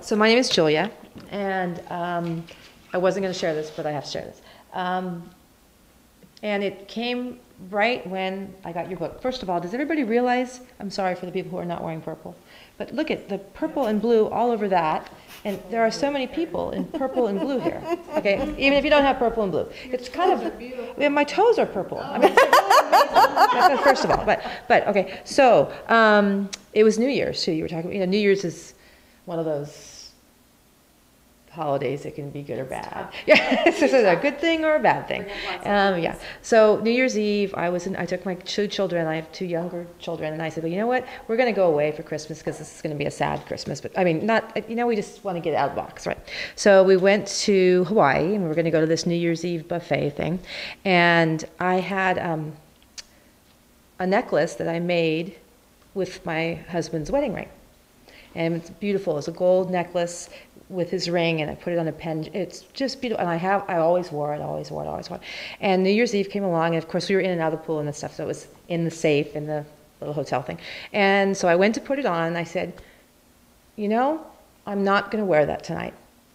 So my name is Julia, and I wasn't going to share this, but I have to share this. And it came right when I got your book. First of all, does everybody realize, I'm sorry for the people who are not wearing purple, but look at the purple and blue all over that, and there are so many people in purple and blue here, okay? Even if you don't have purple and blue. It's kind of, yeah, my toes are purple. I mean, first of all, but okay, so it was New Year's too, you were talking about, New Year's is one of those holidays that can be good or bad. Yeah, it's a good thing or a bad thing. Yeah. So New Year's Eve, I took my 2 children. I have 2 younger children, and I said, well, you know what? We're going to go away for Christmas because this is going to be a sad Christmas. But I mean, not. We just want to get out of the box, right? So we went to Hawaii, and we were going to go to this New Year's Eve buffet thing, and I had a necklace that I made with my husband's wedding ring, and it's beautiful. It's a gold necklace with his ring, and I put it on a pen. It's just beautiful, and I always wore it. And New Year's Eve came along, and of course we were in and out of the pool and stuff, so it was in the safe in the little hotel thing. And so I went to put it on, and I said, I'm not going to wear that tonight.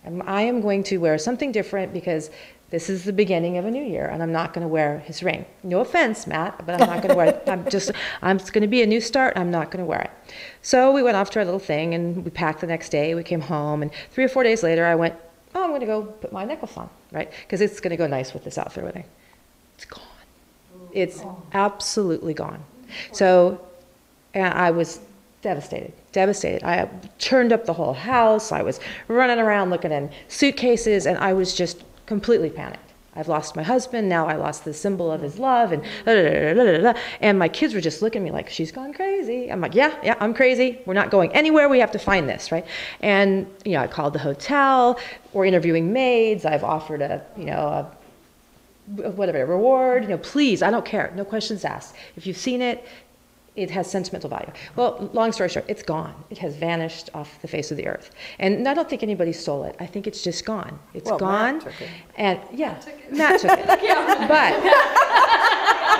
I am going to wear something different because this is the beginning of a new year, and I'm not going to wear his ring. No offense, Matt, but I'm not going to wear it. It's going to be a new start. I'm not going to wear it. So we went off to our little thing, and we packed the next day. We came home, and 3 or 4 days later, I went, I'm going to go put my necklace on, right? Because it's going to go nice with this outfit or everything. It's gone. It's absolutely gone. So I was devastated. I turned up the whole house. I was running around looking in suitcases, and I was just completely panicked. I've lost my husband, now I lost the symbol of his love, and and my kids were just looking at me like, she's gone crazy. I'm like, yeah, I'm crazy. We're not going anywhere. We have to find this, right? And, I called the hotel. We're interviewing maids. I've offered a reward. Please, I don't care. No questions asked. If you've seen it, it has sentimental value. Well, long story short, it's gone. It has vanished off the face of the earth. And I don't think anybody stole it. I think it's just gone. It's gone. Matt took it. And Matt took it. But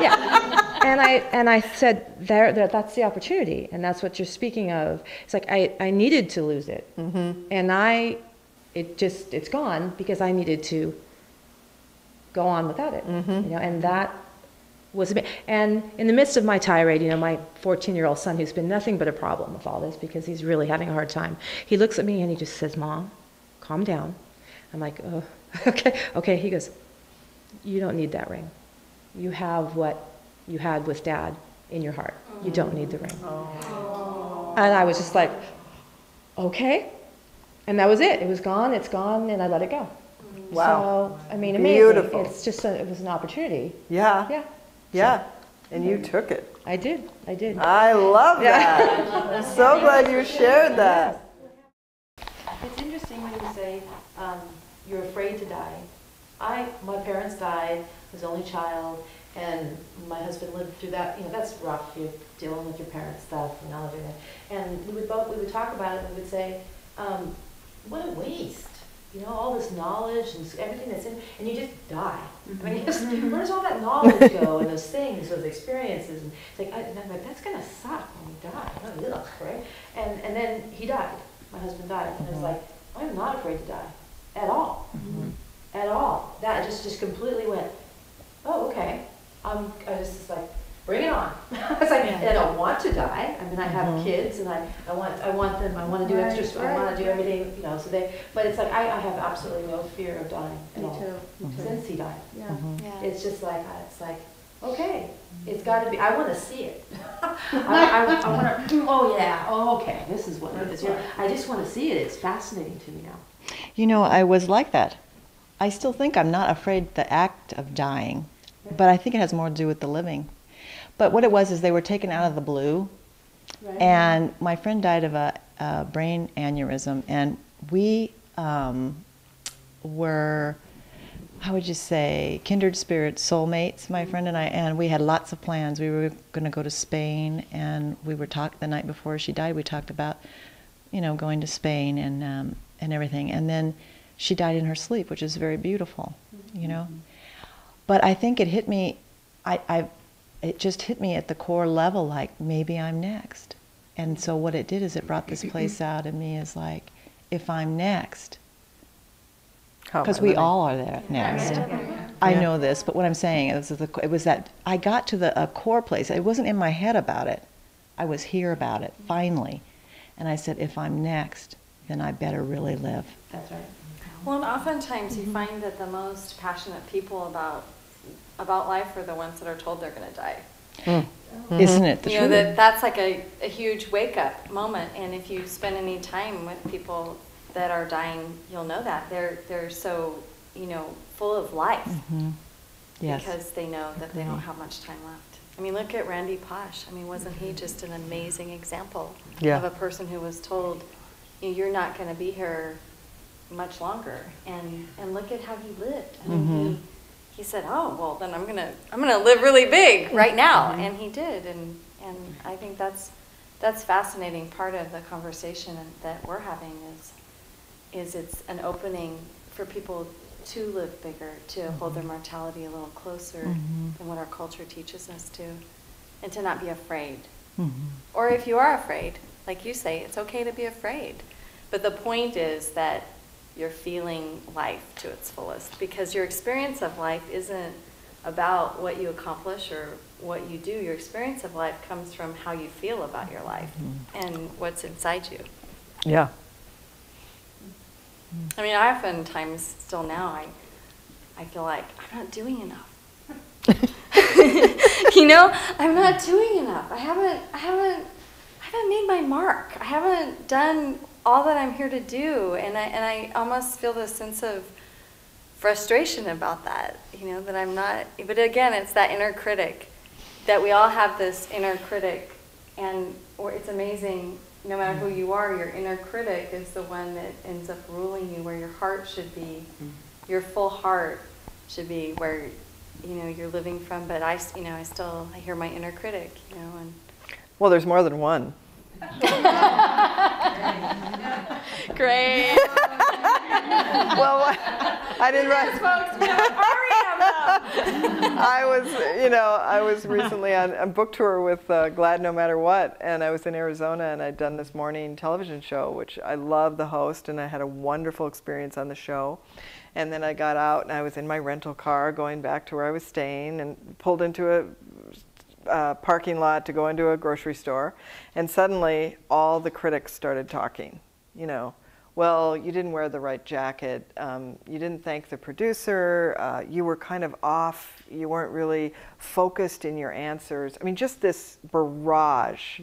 yeah. And I said that's the opportunity, and that's what you're speaking of. It's like I needed to lose it. Mm-hmm. And it's gone because I needed to go on without it. Mm-hmm. And that and in the midst of my tirade, my 14-year-old son, who's been nothing but a problem with all this because he's really having a hard time, he looks at me and he just says, Mom, calm down. I'm like, oh, okay. He goes, you don't need that ring. You have what you had with Dad in your heart. You don't need the ring. Oh. And I was just like, okay. And that was it. It was gone, it's gone, and I let it go. Wow. So, amazing. Beautiful. It's just, it was an opportunity. Yeah. Yeah. Yeah, and you took it. I did. I love that. I'm so glad you shared that. It's interesting when you say you're afraid to die. My parents died. I was the only child, and my husband lived through that. That's rough. You're dealing with your parents' stuff and all of it. And we would talk about it, and we would say, what a waste. All this knowledge and everything that's in, and you just die. I mean, where does all that knowledge go, and those things, those experiences? And it's like, I'm like, that's gonna suck when you die. Oh, ugh, right? And then he died. My husband died, and I was like, I'm not afraid to die at all, at all. That just completely went. Oh, okay. I was just like, bring it on. It's like, and I don't want to die. I mean, I have kids, and I want them. I want to do extra. I want to do everything. So but it's like I have absolutely no fear of dying at all. Me too. Since he died. Yeah. It's just like it's like, okay, it's got to be. I want to see it. I want to. Oh yeah. Oh okay. This is what it is. I just want to see it. It's fascinating to me now. I was like that. I still think I'm not afraid the act of dying, but I think it has more to do with the living. But what it was is they were taken out of the blue, and my friend died of a brain aneurysm, and we were, how would you say, kindred spirits, soulmates, my friend and I, and we had lots of plans. We were going to go to Spain, and we were the night before she died, we talked about, going to Spain and everything, and then she died in her sleep, which is very beautiful, But I think it hit me, it just hit me at the core level, like maybe I'm next. And so what it did is it brought this place out in me as like, if I'm next, How am because I we living? all are there next. I know this, but what I'm saying is it was that I got to a core place. It wasn't in my head about it. I was here about it, finally. And I said, if I'm next, then I better really live. That's right. Well, and oftentimes you find that the most passionate people about life are the ones that are told they're going to die. Isn't it the You know, truth? that's like a huge wake-up moment. And if you spend any time with people that are dying, you'll know that. They're so, full of life. Yes. Because they know that they don't have much time left. I mean, look at Randy Posh. I mean, wasn't he just an amazing example of a person who was told, you're not going to be here much longer, and look at how he lived. I mean, he said, "Oh, well, then I'm gonna live really big right now," and he did. And I think that's fascinating part of the conversation that we're having is it's an opening for people to live bigger, to hold their mortality a little closer than what our culture teaches us to, and to not be afraid. Or if you are afraid, like you say, it's okay to be afraid. But the point is that you're feeling life to its fullest, because your experience of life isn't about what you accomplish or what you do. Your experience of life comes from how you feel about your life and what's inside you. Yeah. I mean, I oftentimes, still now, I feel like I'm not doing enough. I'm not doing enough. I haven't made my mark. I haven't done all that I'm here to do, and I almost feel this sense of frustration about that. That I'm not. But again, it's that inner critic. That we all have this inner critic, and it's amazing. No matter who you are, your inner critic is the one that ends up ruling you where your heart should be. Your full heart should be where you're living from. But I hear my inner critic. And Well, there's more than one. great. Well, I didn't write. I was recently on a book tour with Glad No Matter What, and I was in Arizona, and I'd done this morning television show, which I love the host, and I had a wonderful experience on the show. And then I got out, and I was in my rental car going back to where I was staying, and pulled into a parking lot to go into a grocery store, and suddenly all the critics started talking. Well, you didn't wear the right jacket, you didn't thank the producer, you were kind of off, you weren't really focused in your answers. I mean, just this barrage.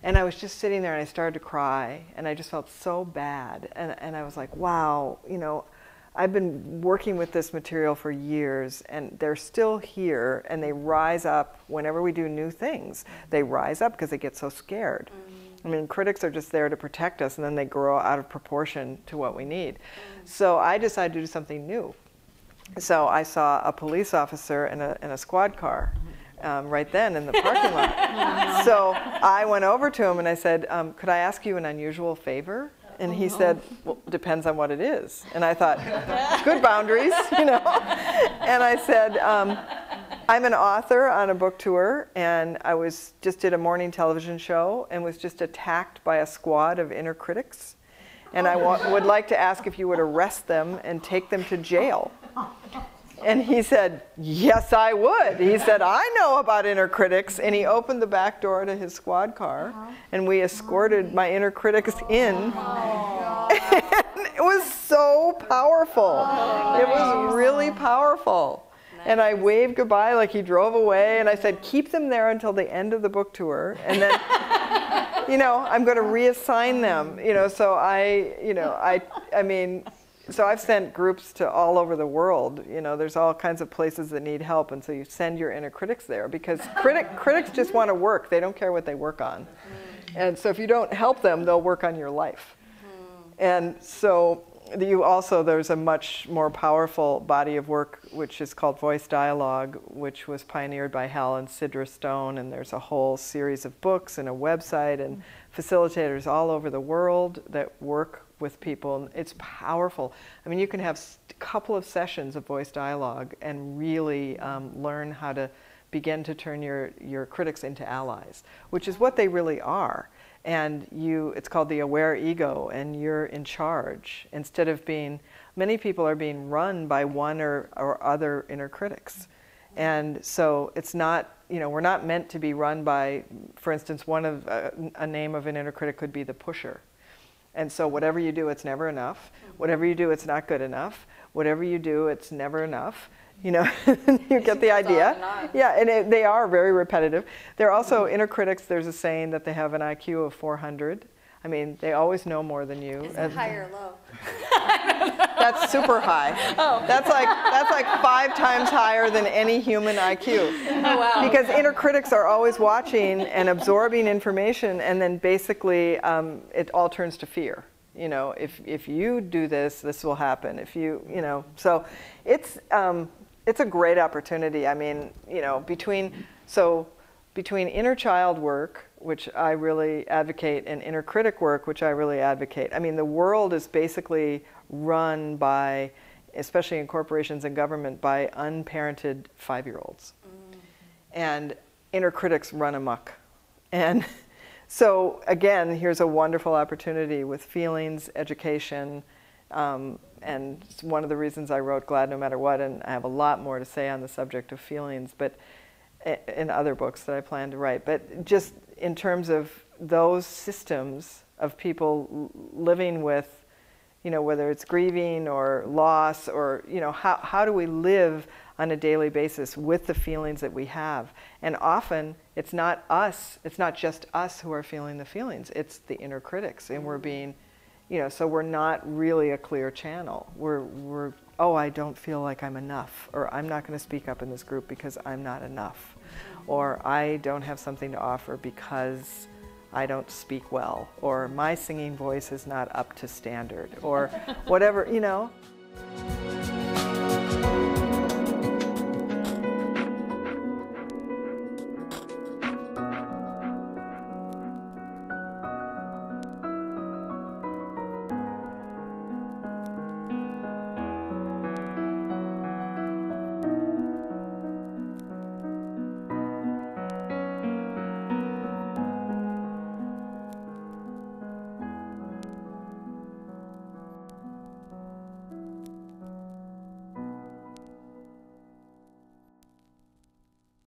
And I was just sitting there, and I started to cry, and I just felt so bad. And I was like, wow, I've been working with this material for years, and they're still here, and they rise up whenever we do new things. They rise up because they get so scared. I mean, critics are just there to protect us, and then they grow out of proportion to what we need. So I decided to do something new. So I saw a police officer in a squad car right then in the parking lot. So I went over to him and I said, could I ask you an unusual favor? And he said, well, depends on what it is. And I thought, good boundaries, And I said, I'm an author on a book tour, and I just did a morning television show and was just attacked by a squad of inner critics. And I would like to ask if you would arrest them and take them to jail. And he said, yes, I would. He said, I know about inner critics. And he opened the back door to his squad car, and we escorted my inner critics in. And it was so powerful. It was really powerful. And I waved goodbye like he drove away, and I said, keep them there until the end of the book tour, and then, I'm going to reassign them. So I've sent groups to all over the world. There's all kinds of places that need help, and so you send your inner critics there, because critics just want to work. They don't care what they work on. And so if you don't help them, they'll work on your life. And so there's a much more powerful body of work which is called Voice Dialogue, which was pioneered by Hal and Sidra Stone, and there's a whole series of books and a website and facilitators all over the world that work with people. It's powerful. I mean, you can have a couple of sessions of Voice Dialogue and really learn how to begin to turn your critics into allies, which is what they really are. And it's called the aware ego, and you're in charge. Instead of many people are being run by one or other inner critics. And so it's not, we're not meant to be run by, for instance, a name of an inner critic could be the pusher. And so whatever you do, it's never enough. Whatever you do, it's not good enough. Whatever you do, it's never enough. You get the idea. Yeah, and they are very repetitive. They're also inner critics. There's a saying that they have an IQ of 400. I mean, they always know more than you. Is it high or low? That's super high. Oh. That's like 5 times higher than any human IQ. Oh, wow. Because inner critics are always watching and absorbing information, and then basically it all turns to fear. If you do this, this will happen. If so it's a great opportunity. I mean, between inner child work, which I really advocate, and inner critic work, which I really advocate. I mean, the world is basically run by, especially in corporations and government, by unparented 5-year-olds. And inner critics run amok. And so again, here's a wonderful opportunity with feelings, education, and it's one of the reasons I wrote Glad No Matter What, and I have a lot more to say on the subject of feelings, but in other books that I plan to write. But just in terms of those systems of people living with, whether it's grieving or loss or, how do we live on a daily basis with the feelings that we have? And often it's not just us who are feeling the feelings, it's the inner critics, and we're being, so we're not really a clear channel. We're oh, I don't feel like I'm enough, or I'm not going to speak up in this group because I'm not enough, or I don't have something to offer because I don't speak well, or my singing voice is not up to standard, or whatever,